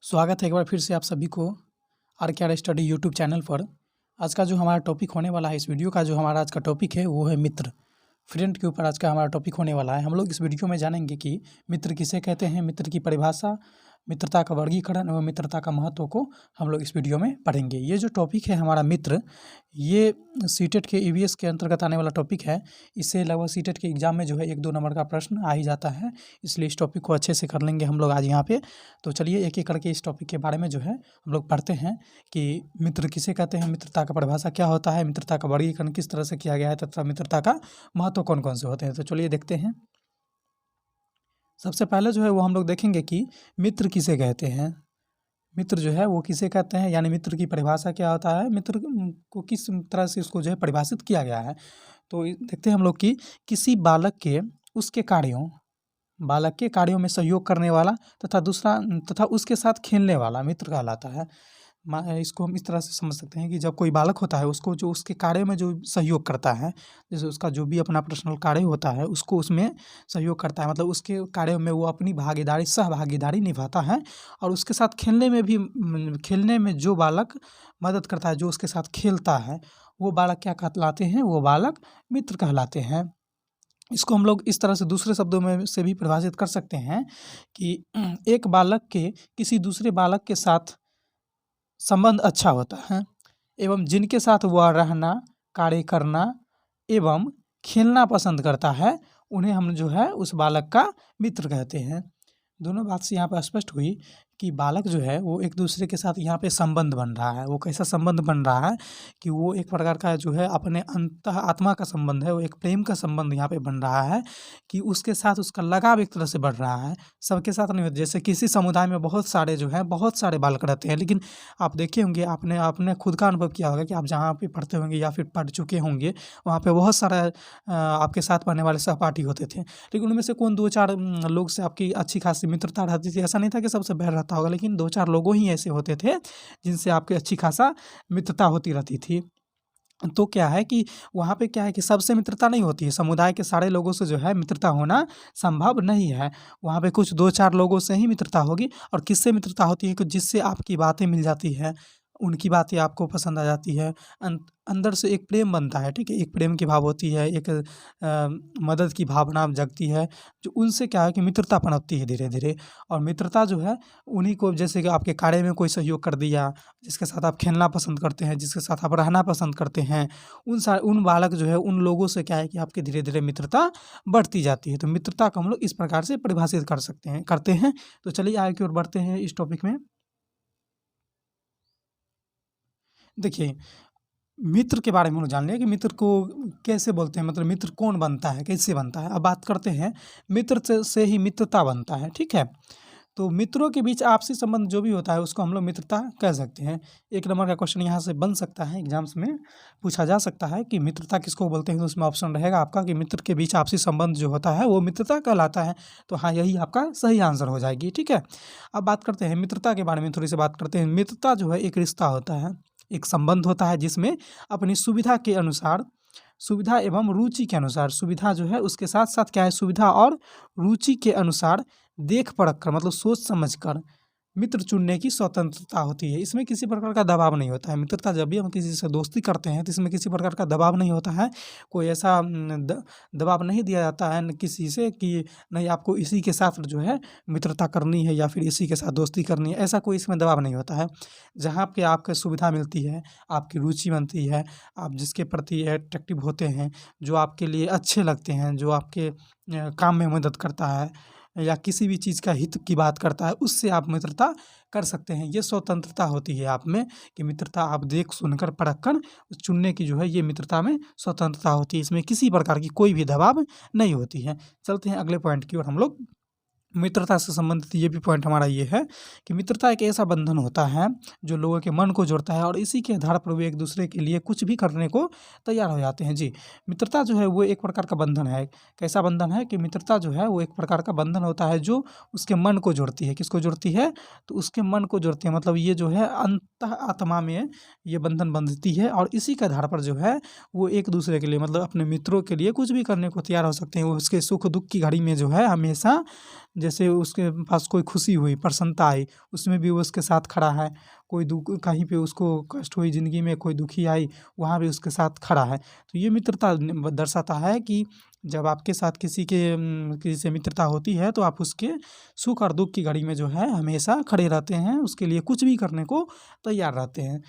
स्वागत है एक बार फिर से आप सभी को आर स्टडी यूट्यूब चैनल पर। आज का जो हमारा टॉपिक होने वाला है, इस वीडियो का जो हमारा आज का टॉपिक है वो है मित्र। फ्रेंड के ऊपर आज का हमारा टॉपिक होने वाला है। हम लोग इस वीडियो में जानेंगे कि मित्र किसे कहते हैं, मित्र की परिभाषा, मित्रता का वर्गीकरण एवं मित्रता का महत्व को हम लोग इस वीडियो में पढ़ेंगे। ये जो टॉपिक है हमारा मित्र, ये सीटेट के ईवीएस के अंतर्गत आने वाला टॉपिक है। इससे लगभग सीटेट के एग्जाम में जो है 1-2 नंबर का प्रश्न आ ही जाता है, इसलिए इस टॉपिक को अच्छे से कर लेंगे हम लोग आज यहाँ पे। तो चलिए एक एक करके इस टॉपिक के बारे में जो है हम लोग पढ़ते हैं कि मित्र किसे कहते हैं, मित्रता का परिभाषा क्या होता है, मित्रता का वर्गीकरण किस तरह से किया गया है तथा मित्रता का महत्व कौन कौन से होते हैं। तो चलिए देखते हैं। सबसे पहले जो है वो हम लोग देखेंगे कि मित्र किसे कहते हैं। मित्र जो है वो किसे कहते हैं, यानी मित्र की परिभाषा क्या होता है, मित्र को किस तरह से उसको जो है परिभाषित किया गया है। तो देखते हैं हम लोग कि किसी बालक के कार्यों में सहयोग करने वाला तथा उसके साथ खेलने वाला मित्र कहलाता है। इसको हम इस तरह से समझ सकते हैं कि जब कोई बालक होता है उसको जो उसके कार्य में जो सहयोग करता है, जैसे उसका जो भी अपना पर्सनल कार्य होता है उसको उसमें सहयोग करता है, मतलब उसके कार्य में वो अपनी सहभागीदारी निभाता है। और उसके साथ खेलने में जो बालक मदद करता है, जो उसके साथ खेलता है, वो बालक क्या कहलाते हैं, वो बालक मित्र कहलाते हैं। इसको हम लोग इस तरह से दूसरे शब्दों में से भी परिभाषित कर सकते हैं कि एक बालक के किसी दूसरे बालक के साथ संबंध अच्छा होता है एवं जिनके साथ वह रहना, कार्य करना एवं खेलना पसंद करता है, उन्हें हम जो है उस बालक का मित्र कहते हैं। दोनों बात से यहाँ पर स्पष्ट हुई कि बालक जो है वो एक दूसरे के साथ यहाँ पे संबंध बन रहा है। वो कैसा संबंध बन रहा है कि वो एक प्रकार का जो है अपने अंतः आत्मा का संबंध है, वो एक प्रेम का संबंध यहाँ पे बन रहा है कि उसके साथ उसका लगाव एक तरह से बढ़ रहा है। सबके साथ नहीं होता, जैसे किसी समुदाय में बहुत सारे बालक रहते हैं, लेकिन आप देखे होंगे, आपने खुद का अनुभव किया होगा कि आप जहाँ पे पढ़ते होंगे या फिर पढ़ चुके होंगे, वहाँ पे बहुत सारा आपके साथ पढ़ने वाले सहपाठी होते थे, लेकिन उनमें से कौन 2-4 लोग से आपकी अच्छी खासी मित्रता रहती थी। ऐसा नहीं था कि सबसे बैर रहता होगा, लेकिन 2-4 लोगों ही ऐसे होते थे जिनसे आपकी अच्छी खासा मित्रता होती रहती थी। तो क्या है कि वहाँ पे क्या है कि सबसे मित्रता नहीं होती है, समुदाय के सारे लोगों से जो है मित्रता होना संभव नहीं है। वहाँ पे कुछ 2-4 लोगों से ही मित्रता होगी। और किससे मित्रता होती है कि जिससे आपकी बातें मिल जाती है, उनकी बातें आपको पसंद आ जाती है, अंदर से एक प्रेम बनता है, ठीक है, एक प्रेम की भाव होती है, एक मदद की भावना जगती है, जो उनसे क्या है कि मित्रता पनपती है धीरे धीरे। और मित्रता जो है उन्हीं को, जैसे कि आपके कार्य में कोई सहयोग कर दिया, जिसके साथ आप खेलना पसंद करते हैं, जिसके साथ आप रहना पसंद करते हैं, उन बालक जो है उन लोगों से क्या है कि आपकी धीरे धीरे मित्रता बढ़ती जाती है। तो मित्रता को हम लोग इस प्रकार से परिभाषित करते हैं। तो चलिए आगे की ओर बढ़ते हैं इस टॉपिक में। देखिए, मित्र के बारे में हम लोग जान लिया कि मित्र को कैसे बोलते हैं, मतलब मित्र कौन बनता है, कैसे बनता है। अब बात करते हैं मित्र से ही मित्रता बनता है, ठीक है। तो मित्रों के बीच आपसी संबंध जो भी होता है उसको हम लोग मित्रता कह सकते हैं। 1 नंबर का क्वेश्चन यहाँ से बन सकता है, एग्जाम्स में पूछा जा सकता है कि मित्रता किसको बोलते हैं। तो उसमें ऑप्शन रहेगा आपका कि मित्र के बीच आपसी संबंध जो होता है वो मित्रता कहलाता है। तो हाँ, यही आपका सही आंसर हो जाएगी, ठीक है। अब बात करते हैं मित्रता के बारे में, थोड़ी सी बात करते हैं। मित्रता जो है एक रिश्ता होता है, एक संबंध होता है जिसमें अपनी सुविधा के अनुसार, सुविधा एवं रुचि के अनुसार, सुविधा जो है उसके साथ साथ क्या है, सुविधा और रुचि के अनुसार देख परख कर, मतलब सोच समझ कर मित्र चुनने की स्वतंत्रता होती है। इसमें किसी प्रकार का दबाव नहीं होता है। मित्रता जब भी हम किसी से दोस्ती करते हैं तो इसमें किसी प्रकार का दबाव नहीं होता है। कोई ऐसा दबाव नहीं दिया जाता है किसी से कि नहीं आपको इसी के साथ जो है मित्रता करनी है या फिर इसी के साथ दोस्ती करनी है, ऐसा कोई इसमें दबाव नहीं होता है। जहाँ पे आपको सुविधा मिलती है, आपकी रुचि बनती है, आप जिसके प्रति अट्रैक्टिव होते हैं, जो आपके लिए अच्छे लगते हैं, जो आपके काम में मदद करता है या किसी भी चीज़ का हित की बात करता है, उससे आप मित्रता कर सकते हैं। ये स्वतंत्रता होती है आप में कि मित्रता आप देख सुनकर परख कर चुनने की जो है ये मित्रता में स्वतंत्रता होती है। इसमें किसी प्रकार की कोई भी दबाव नहीं होती है। चलते हैं अगले पॉइंट की ओर हम लोग। मित्रता से संबंधित ये भी पॉइंट हमारा ये है कि मित्रता एक ऐसा बंधन होता है जो लोगों के मन को जोड़ता है और इसी के आधार पर वे एक दूसरे के लिए कुछ भी करने को तैयार हो जाते हैं। जी, मित्रता जो है वो एक प्रकार का बंधन है। कैसा बंधन है कि मित्रता जो है वो एक प्रकार का बंधन होता है जो उसके मन को जोड़ती है। किसको जोड़ती है? तो उसके मन को जोड़ती है, मतलब ये जो है अंतः आत्मा में ये बंधन बंधती है और इसी के आधार पर जो है वो एक दूसरे के लिए, मतलब अपने मित्रों के लिए कुछ भी करने को तैयार हो सकते हैं। वो उसके सुख दुख की घड़ी में जो है हमेशा जैसे उसके पास कोई खुशी हुई, प्रसन्नता आई, उसमें भी वो उसके साथ खड़ा है। कोई दुःख कहीं पे उसको कष्ट हुई ज़िंदगी में, कोई दुखी आई, वहाँ भी उसके साथ खड़ा है। तो ये मित्रता दर्शाता है कि जब आपके साथ किसी से मित्रता होती है तो आप उसके सुख और दुःख की घड़ी में जो है हमेशा खड़े रहते हैं, उसके लिए कुछ भी करने को तैयार रहते हैं।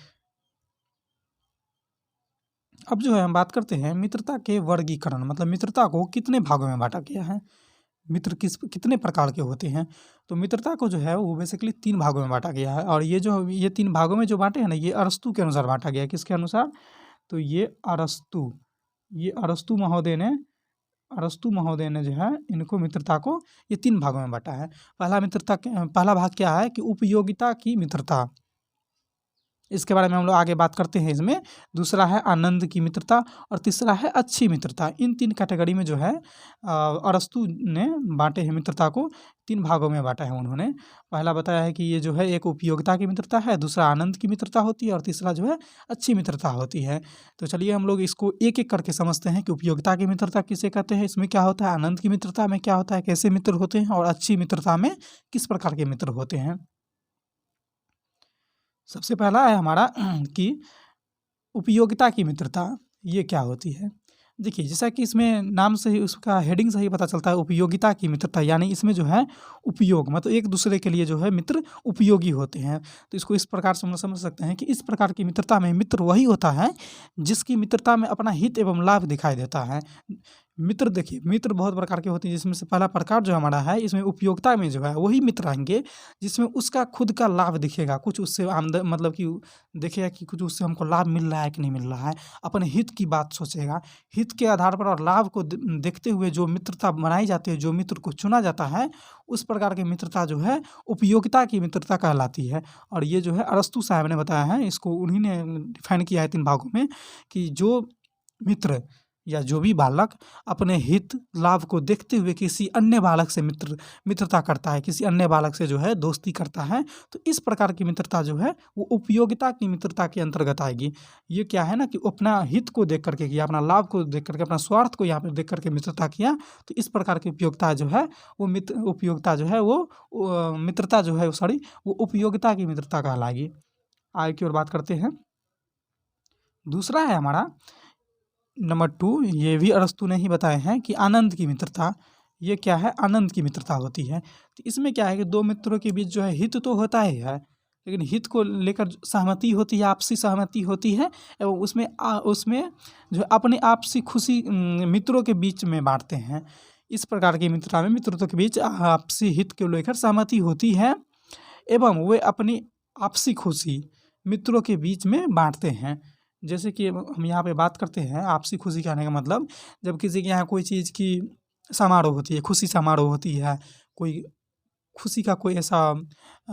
अब जो है हम बात करते हैं मित्रता के वर्गीकरण, मतलब मित्रता को कितने भागों में बांटा गया है, मित्र कितने प्रकार के होते हैं। तो मित्रता को जो है वो बेसिकली 3 भागों में बांटा गया है, और ये 3 भागों में जो बाँटे हैं ना, ये अरस्तू के अनुसार बाँटा गया है। किसके अनुसार? तो ये अरस्तू महोदय ने जो है इनको मित्रता को ये 3 भागों में बाँटा है। पहला भाग क्या है कि उपयोगिता की मित्रता, इसके बारे में हम लोग आगे बात करते हैं इसमें। दूसरा है आनंद की मित्रता, और तीसरा है अच्छी मित्रता। इन 3 कैटेगरी में जो है अरस्तू ने बाँटे हैं मित्रता को, 3 भागों में बाँटा है उन्होंने। पहला बताया है कि ये जो है एक उपयोगिता की मित्रता है, दूसरा आनंद की मित्रता होती है, और तीसरा जो है अच्छी मित्रता होती है। तो चलिए हम लोग इसको एक-एक करके समझते हैं कि उपयोगिता की मित्रता किसे कहते हैं, इसमें क्या होता है, आनंद की मित्रता में क्या होता है, कैसे मित्र होते हैं, और अच्छी मित्रता में किस प्रकार के मित्र होते हैं। सबसे पहला है हमारा कि उपयोगिता की मित्रता, ये क्या होती है? देखिए, जैसा कि इसमें नाम से ही उसका हेडिंग से ही पता चलता है, उपयोगिता की मित्रता, यानी इसमें जो है उपयोग, मतलब एक दूसरे के लिए जो है मित्र उपयोगी होते हैं। तो इसको इस प्रकार से हम लोग समझ सकते हैं कि इस प्रकार की मित्रता में मित्र वही होता है जिसकी मित्रता में अपना हित एवं लाभ दिखाई देता है। मित्र देखिए, मित्र बहुत प्रकार के होते हैं, जिसमें से पहला प्रकार जो हमारा है, इसमें उपयोगिता में जो है वही मित्र आएँगे जिसमें उसका खुद का लाभ दिखेगा, कुछ उससे मतलब कि देखेगा कि कुछ उससे हमको लाभ मिल रहा है कि नहीं मिल रहा है, अपने हित की बात सोचेगा। हित के आधार पर और लाभ को देखते हुए जो मित्रता बनाई जाती है, जो मित्र को चुना जाता है, उस प्रकार की मित्रता जो है उपयोगिता की मित्रता कहलाती है। और ये जो है अरस्तू साहब ने बताया है, इसको उन्हीं ने डिफाइन किया है 3 भागों में, कि जो मित्र या जो भी बालक अपने हित लाभ को देखते हुए किसी अन्य बालक से मित्रता करता है, किसी अन्य बालक से जो है दोस्ती करता है, तो इस प्रकार की मित्रता जो है वो उपयोगिता की मित्रता के अंतर्गत आएगी। ये क्या है ना कि अपना हित को देख करके किया, अपना लाभ को देख करके, अपना स्वार्थ को यहाँ पे देख करके मित्रता किया, तो इस प्रकार की उपयोगिता जो है वो मित्रता जो है वो उपयोगिता की मित्रता कहलाएगी। आगे की ओर बात करते हैं। दूसरा है हमारा नंबर 2, ये भी अरस्तू ने ही बताए हैं कि आनंद की मित्रता। ये क्या है? आनंद की मित्रता होती है। तो इसमें क्या है कि 2 मित्रों के बीच जो है हित तो होता ही है, लेकिन हित को लेकर सहमति होती है, आपसी सहमति होती है, एवं उसमें जो है अपनी आपसी खुशी मित्रों के बीच में बाँटते हैं। इस प्रकार की मित्रता में मित्रों के बीच आपसी हित को लेकर सहमति होती है, एवं वे अपनी आपसी खुशी मित्रों के बीच में बाँटते हैं। जैसे कि हम यहाँ पे बात करते हैं आपसी खुशी कहने का मतलब, जब किसी के यहाँ कोई चीज़ की समारोह होती है, खुशी समारोह होती है, कोई खुशी का कोई ऐसा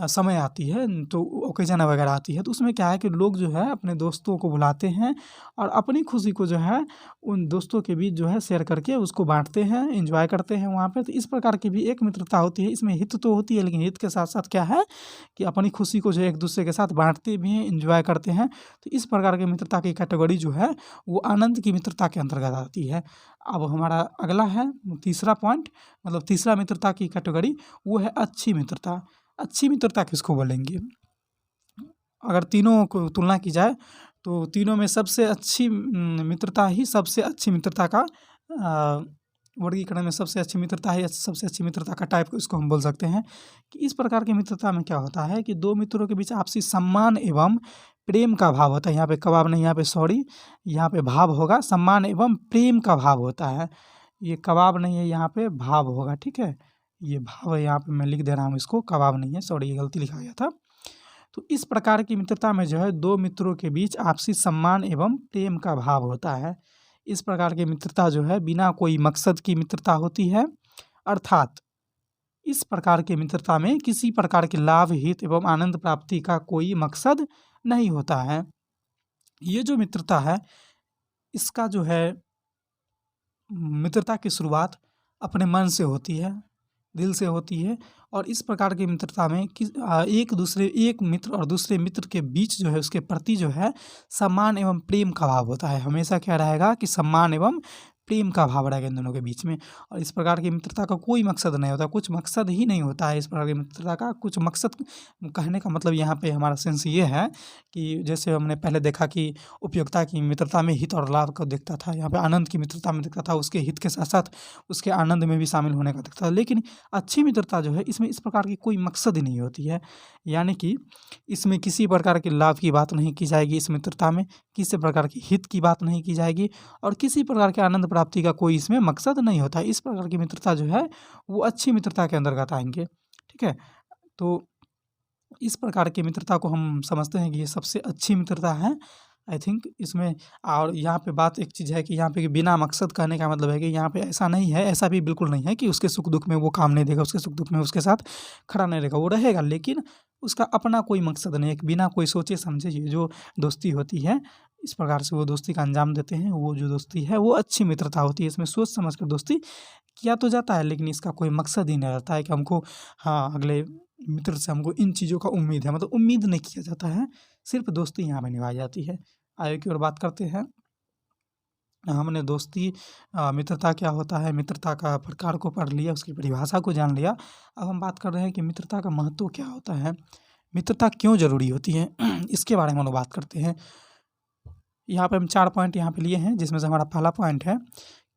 समय आती है, तो ओकेजन वगैरह आती है, तो उसमें क्या है कि लोग जो है अपने दोस्तों को बुलाते हैं और अपनी खुशी को जो है उन दोस्तों के बीच जो है शेयर करके उसको बाँटते हैं, एंजॉय करते हैं वहाँ पे। तो इस प्रकार की भी एक मित्रता होती है। इसमें हित तो होती है, लेकिन हित के साथ-साथ क्या है कि अपनी खुशी को जो है एक-दूसरे के साथ बाँटते भी हैं, एंजॉय करते हैं। तो इस प्रकार की मित्रता की कैटेगरी जो है वो आनंद की मित्रता के अंतर्गत आती है। अब हमारा अगला है तीसरा पॉइंट, मतलब तीसरा मित्रता की कैटेगरी, वो है अच्छी मित्रता। अच्छी मित्रता किसको बोलेंगे? अगर तीनों को तुलना की जाए तो तीनों में सबसे अच्छी मित्रता ही सबसे अच्छी मित्रता का वर्गीकरण में सबसे अच्छी मित्रता है, सबसे अच्छी मित्रता का टाइप इसको हम बोल सकते हैं। कि इस प्रकार की मित्रता में क्या होता है कि 2 मित्रों के बीच आपसी सम्मान एवं प्रेम का भाव होता है। यहाँ पे कबाब नहीं, यहाँ पे सॉरी, यहाँ पे भाव होगा, सम्मान एवं प्रेम का भाव होता है। ये कबाब नहीं है, यहाँ पे भाव होगा, ठीक है। ये भाव है, यहाँ पे मैं लिख दे रहा हूँ इसको, कबाब नहीं है, सॉरी, ये गलती लिखा गया था। तो इस प्रकार की मित्रता में जो है 2 मित्रों के बीच आपसी सम्मान एवं प्रेम का भाव होता है। इस प्रकार की मित्रता जो है बिना कोई मकसद की मित्रता होती है, अर्थात इस प्रकार की मित्रता में किसी प्रकार के लाभ, हित एवं आनंद प्राप्ति का कोई मकसद नहीं होता है। ये जो मित्रता है, इसका जो है मित्रता की शुरुआत अपने मन से होती है, दिल से होती है, और इस प्रकार की मित्रता में एक मित्र और दूसरे मित्र के बीच जो है उसके प्रति जो है सम्मान एवं प्रेम का भाव होता है। हमेशा क्या रहेगा कि सम्मान एवं प्रेम का भाव रहेगा इन दोनों के बीच में। और इस प्रकार की मित्रता का कोई मकसद नहीं होता, कुछ मकसद ही नहीं होता है इस प्रकार की मित्रता का कुछ मकसद। कहने का मतलब यहाँ पे हमारा सेंस ये है कि जैसे हमने पहले देखा कि उपयोगिता की मित्रता में हित और लाभ को देखता था, यहाँ पे आनंद की मित्रता में देखता था उसके हित के साथ साथ उसके आनंद में भी शामिल होने का देखता था। लेकिन अच्छी मित्रता जो है इसमें इस प्रकार की कोई मकसद ही नहीं होती है, यानी कि इसमें किसी प्रकार के लाभ की बात नहीं की जाएगी, इस मित्रता में किसी प्रकार की हित की बात नहीं की जाएगी और किसी प्रकार के आनंद प्राप्ति का कोई इसमें मकसद नहीं होता है। इस प्रकार की मित्रता जो है वो अच्छी मित्रता के अंतर्गत आएंगे। ठीक है, तो इस प्रकार की मित्रता को हम समझते हैं कि ये सबसे अच्छी मित्रता है आई थिंक इसमें। और यहाँ पे बात एक चीज़ है कि यहाँ पे कि बिना मकसद कहने का मतलब है कि यहाँ पे ऐसा नहीं है, ऐसा भी बिल्कुल नहीं है कि उसके सुख दुख में वो काम नहीं देगा, उसके सुख दुख में उसके साथ खड़ा नहीं रहेगा, वो रहेगा लेकिन उसका अपना कोई मकसद नहीं है, बिना कोई सोचे समझे ये जो दोस्ती होती है इस प्रकार से वो दोस्ती का अंजाम देते हैं। वो जो दोस्ती है वो अच्छी मित्रता होती है, इसमें सोच समझ कर दोस्ती किया तो जाता है लेकिन इसका कोई मकसद ही नहीं रहता है कि हमको हाँ अगले मित्र से हमको इन चीज़ों का उम्मीद है, मतलब उम्मीद नहीं किया जाता है, सिर्फ दोस्ती यहाँ में निभाई जाती है। आगे की ओर बात करते हैं। हमने दोस्ती मित्रता क्या होता है, मित्रता का प्रकार को पढ़ लिया, उसकी परिभाषा को जान लिया। अब हम बात कर रहे हैं कि मित्रता का महत्व क्या होता है, मित्रता क्यों ज़रूरी होती है इसके बारे में हम लोग बात करते हैं। यहाँ पे हम 4 पॉइंट यहाँ पे लिए हैं जिसमें से हमारा पहला पॉइंट है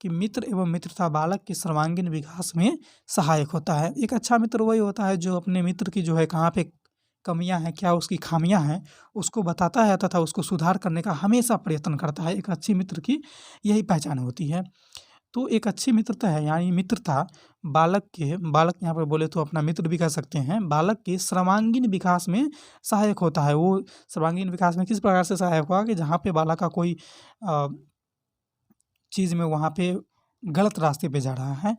कि मित्र एवं मित्रता बालक के सर्वांगीण विकास में सहायक होता है। एक अच्छा मित्र वही होता है जो अपने मित्र की जो है कहाँ पे कमियां हैं, क्या उसकी खामियां हैं, उसको बताता है तथा उसको सुधार करने का हमेशा प्रयत्न करता है। एक अच्छी मित्र की यही पहचान होती है। तो एक अच्छी मित्रता है यानी मित्रता बालक यहाँ पर बोले तो अपना मित्र भी कह सकते हैं, बालक के सर्वांगीण विकास में सहायक होता है। वो सर्वांगीण विकास में किस प्रकार से सहायक होगा कि जहाँ पे बालक का कोई चीज़ में वहाँ पे गलत रास्ते पे जा रहा है,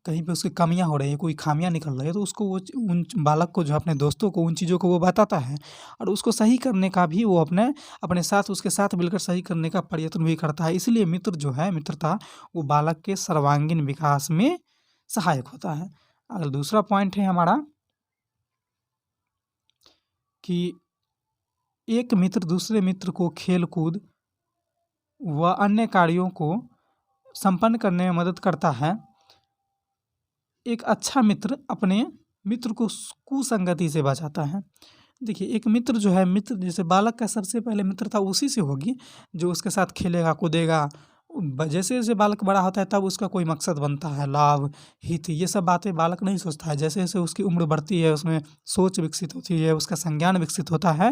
कहीं पे उसकी कमियाँ हो रही है, कोई खामियाँ निकल रही है, तो उसको वो उन बालक को जो अपने दोस्तों को उन चीज़ों को वो बताता है और उसको सही करने का भी वो अपने साथ उसके साथ मिलकर सही करने का प्रयत्न भी करता है। इसलिए मित्र जो है मित्रता वो बालक के सर्वांगीण विकास में सहायक होता है। अगर दूसरा पॉइंट है हमारा कि एक मित्र दूसरे मित्र को खेल कूद व अन्य कार्यों को संपन्न करने में मदद करता है। एक अच्छा मित्र अपने मित्र को कुसंगति से बचाता है। देखिए एक मित्र जो है, मित्र जैसे बालक का सबसे पहले मित्रता उसी से होगी जो उसके साथ खेलेगा कूदेगा। जैसे जैसे बालक बड़ा होता है तब उसका कोई मकसद बनता है, लाभ हित, ये सब बातें बालक नहीं सोचता है। जैसे जैसे उसकी उम्र बढ़ती है, उसमें सोच विकसित होती है, उसका संज्ञान विकसित होता है,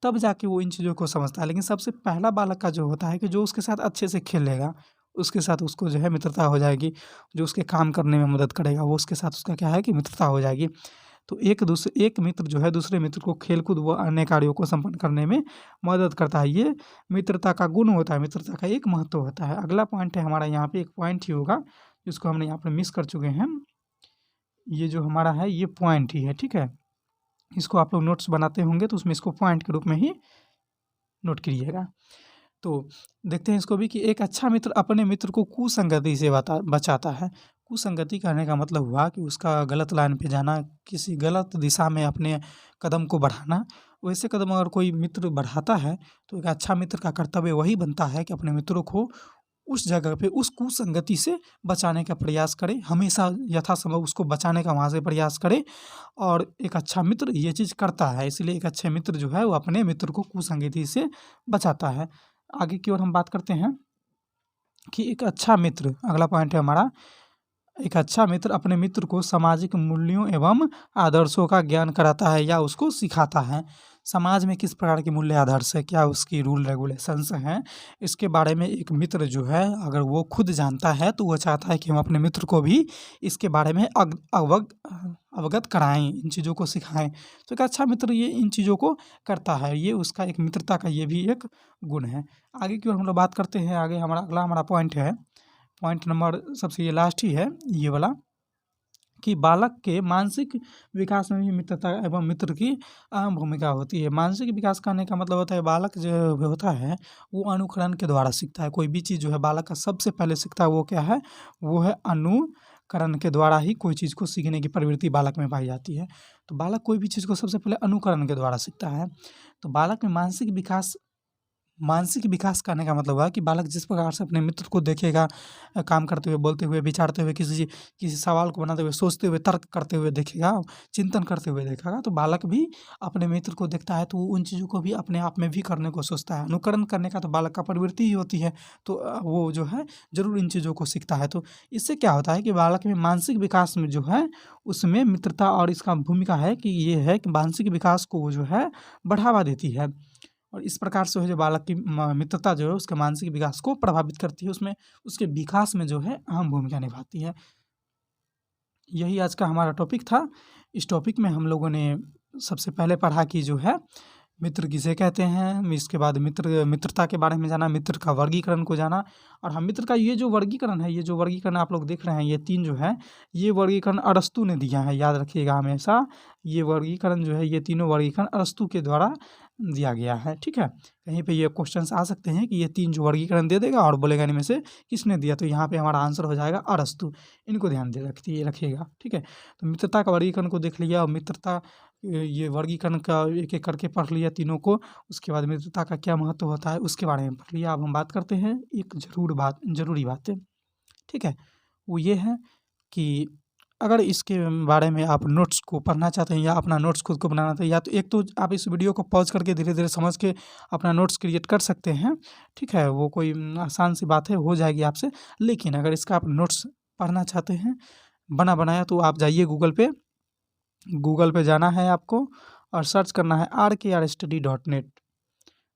तब जाके वो इन चीज़ों को समझता है। लेकिन सबसे पहला बालक का जो होता है कि जो उसके साथ अच्छे से खेलेगा, उसके साथ उसको जो है मित्रता हो जाएगी, जो उसके काम करने में मदद करेगा वो उसके साथ उसका क्या है कि मित्रता हो जाएगी। तो एक मित्र जो है दूसरे मित्र को खेलकूद व अन्य कार्यों को संपन्न करने में मदद करता है। ये मित्रता का गुण होता है, मित्रता का एक महत्व होता है। अगला पॉइंट है हमारा, यहाँ पे एक पॉइंट ही होगा जिसको हमने यहाँ पे मिस कर चुके हैं। ये जो हमारा है ये पॉइंट ही है, ठीक है। इसको आप लोग नोट्स बनाते होंगे तो उसमें इसको पॉइंट के रूप में ही नोट कीजिएगा। तो देखते हैं इसको भी कि एक अच्छा मित्र अपने मित्र को कुसंगति से बचाता है। कुसंगति कहने का मतलब हुआ कि उसका गलत लाइन पे जाना, किसी गलत दिशा में अपने कदम को बढ़ाना। वैसे कदम अगर कोई मित्र बढ़ाता है तो एक अच्छा मित्र का कर्तव्य वही बनता है कि अपने मित्रों को उस जगह पे उस कुसंगति से बचाने का प्रयास करे, हमेशा यथासंभव उसको बचाने का वहाँ से प्रयास करे। और एक अच्छा मित्र ये चीज़ करता है, इसलिए एक अच्छे मित्र जो है वो अपने मित्र को कुसंगति से बचाता है। आगे की ओर हम बात करते हैं कि एक अच्छा मित्र, अगला पॉइंट है हमारा, एक अच्छा मित्र अपने मित्र को सामाजिक मूल्यों एवं आदर्शों का ज्ञान कराता है या उसको सिखाता है। समाज में किस प्रकार के मूल्य आदर्श है, क्या उसकी रूल रेगुलेशंस हैं, इसके बारे में एक मित्र जो है अगर वो खुद जानता है तो वो चाहता है कि हम अपने मित्र को भी इसके बारे में अवगत कराएं, इन चीज़ों को सिखाएं। तो एक अच्छा मित्र ये इन चीज़ों को करता है, ये उसका एक मित्रता का ये भी एक गुण है। आगे की ओर हम लोग बात करते हैं। आगे अगला हमारा पॉइंट है, पॉइंट नंबर सबसे ये लास्ट ही है ये वाला, कि बालक के मानसिक विकास में भी मित्रता एवं मित्र की अहम भूमिका होती है। मानसिक विकास करने का मतलब होता है बालक जो होता है वो अनुकरण के द्वारा सीखता है। कोई भी चीज़ जो है बालक का सबसे पहले सीखता है वो क्या है, वो है अनुकरण के द्वारा ही कोई चीज़ को सीखने की प्रवृत्ति बालक में पाई जाती है। तो बालक कोई भी चीज़ को सबसे पहले अनुकरण के द्वारा सीखता है। तो बालक में मानसिक विकास मानसिक विकास करने का मतलब हुआ कि बालक जिस प्रकार से अपने मित्र को देखेगा काम करते हुए, बोलते हुए, विचारते हुए, किसी सवाल को बनाते हुए, सोचते हुए, तर्क करते हुए देखेगा, चिंतन करते हुए देखेगा, तो बालक भी अपने मित्र को देखता है तो वो उन चीज़ों को भी अपने आप में भी करने को सोचता है। अनुकरण करने का तो बालक का प्रवृत्ति ही होती है, तो वो जो है ज़रूर इन चीज़ों को सीखता है। तो इससे क्या होता है कि बालक में मानसिक विकास में जो है उसमें मित्रता और इसका भूमिका है कि ये है कि मानसिक विकास को वो जो है बढ़ावा देती है। और इस प्रकार से जो बालक की मित्रता जो है उसके मानसिक विकास को प्रभावित करती है, उसमें उसके विकास में जो है अहम भूमिका निभाती है। यही आज का हमारा टॉपिक था। इस टॉपिक में हम लोगों ने सबसे पहले पढ़ा कि जो है मित्र किसे कहते हैं, इसके बाद मित्रता के बारे में जाना, मित्र का वर्गीकरण को जाना। और हम मित्र का ये जो वर्गीकरण है, ये जो वर्गीकरण आप लोग देख रहे हैं, ये 3 जो है, ये वर्गीकरण अरस्तू ने दिया है, याद रखिएगा हमेशा। ये वर्गीकरण जो है, ये तीनों वर्गीकरण अरस्तू के द्वारा दिया गया है, ठीक है। कहीं पे ये क्वेश्चंस आ सकते हैं कि ये 3 जो वर्गीकरण दे देगा और बोलेगा इनमें से किसने दिया, तो यहाँ पे हमारा आंसर हो जाएगा अरस्तू। इनको ध्यान दे रखिएगा, ठीक है। तो मित्रता का वर्गीकरण को देख लिया और मित्रता ये वर्गीकरण का एक-एक करके पढ़ लिया तीनों को। उसके बाद मित्रता का क्या महत्व होता है उसके बारे में पढ़ लिया। अब हम बात करते हैं एक ज़रूरी बातें, ठीक है। वो ये है कि अगर इसके बारे में आप नोट्स को पढ़ना चाहते हैं या अपना नोट्स खुद को बनाना चाहते हैं, या तो एक तो आप इस वीडियो को पॉज़ करके धीरे-धीरे समझ के अपना नोट्स क्रिएट कर सकते हैं, ठीक है। वो कोई आसान सी बात है, हो जाएगी आपसे। लेकिन अगर इसका आप नोट्स पढ़ना चाहते हैं बना-बनाया, तो आप जाइए गूगल पे जाना है आपको और सर्च करना है rkrstudy.net।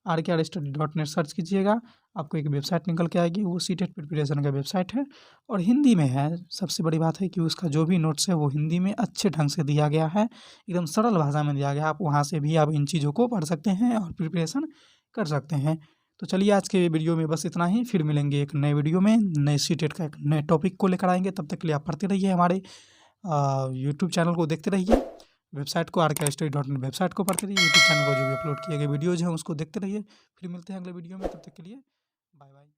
rkrstudy.net सर्च कीजिएगा, आपको एक वेबसाइट निकल के आएगी, वो सीटेट प्रिपरेशन का वेबसाइट है और हिंदी में है। सबसे बड़ी बात है कि उसका जो भी नोट्स है वो हिंदी में अच्छे ढंग से दिया गया है, एकदम सरल भाषा में दिया गया है। आप वहाँ से भी आप इन चीज़ों को पढ़ सकते हैं और प्रिपरेशन कर सकते हैं। तो चलिए आज के वीडियो में बस इतना ही, फिर मिलेंगे एक नए वीडियो में, नए सीटेट का एक नए टॉपिक को लेकर आएँगे। तब तक के लिए आप पढ़ते रहिए, हमारे यूट्यूब चैनल को देखते रहिए, वेबसाइट को rkrstudy.net वेबसाइट को पढ़ते रहिए, यूट्यूब चैनल को जो भी अपलोड किए गए वीडियोज़ हैं उसको देखते रहिए। फिर मिलते हैं अगले वीडियो में, तब तक के लिए बाय बाय।